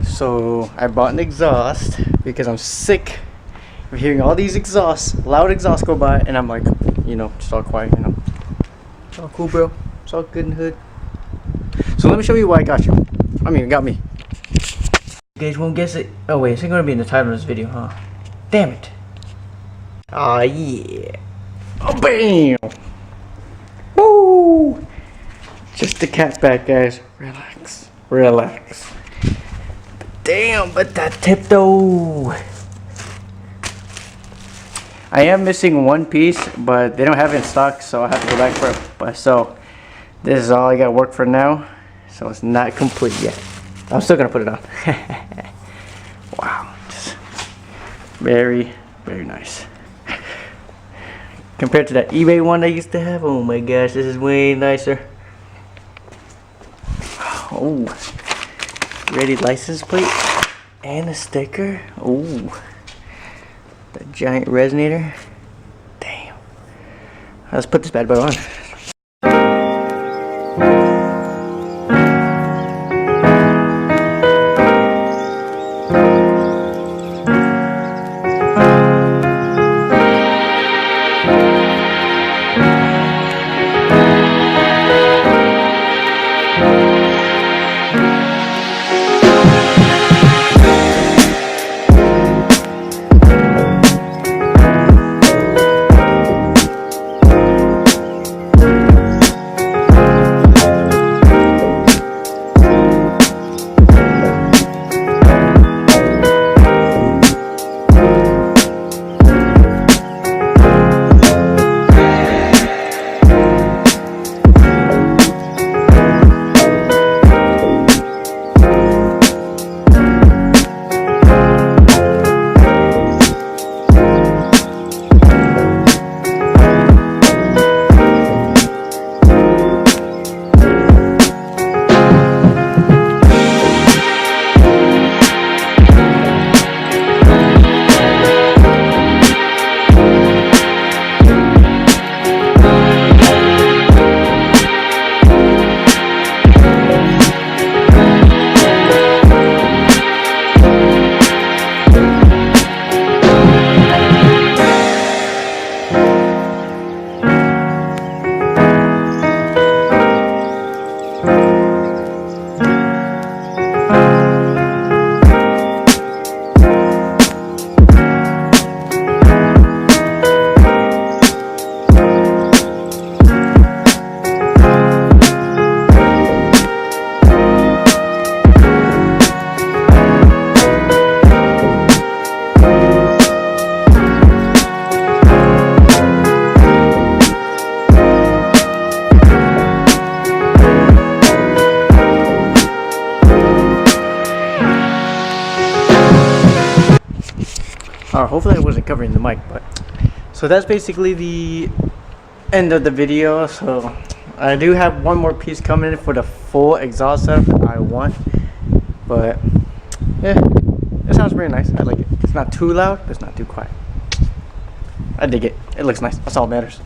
So I bought an exhaust because I'm sick of hearing all these loud exhausts go by, and I'm like, just all quiet, It's all cool, bro. It's all good in the hood. So let me show you what I got you. It got me. You guys won't guess it. Oh wait, it's not gonna be in the title of this video, huh? Damn it. Aw, yeah. Oh, bam! Woo! Just the cat back, guys. Relax. Relax. Damn, but that tip though. I am missing one piece, but they don't have it in stock, so I have to go back for it. But so this is all I got work for now, so it's not complete yet. I'm still gonna put it on. Wow, just very, very nice. Compared to that eBay one I used to have, oh my gosh, this is way nicer. Oh, Greddy license plate and a sticker. Oh, the giant resonator. Damn. Let's put this bad boy on. Hopefully I wasn't covering the mic, but so that's basically the end of the video. So I do have one more piece coming in for the full exhaust setup I want, but yeah, it sounds very nice. I like it. It's not too loud, but it's not too quiet. I dig it. It looks nice. That's all that matters.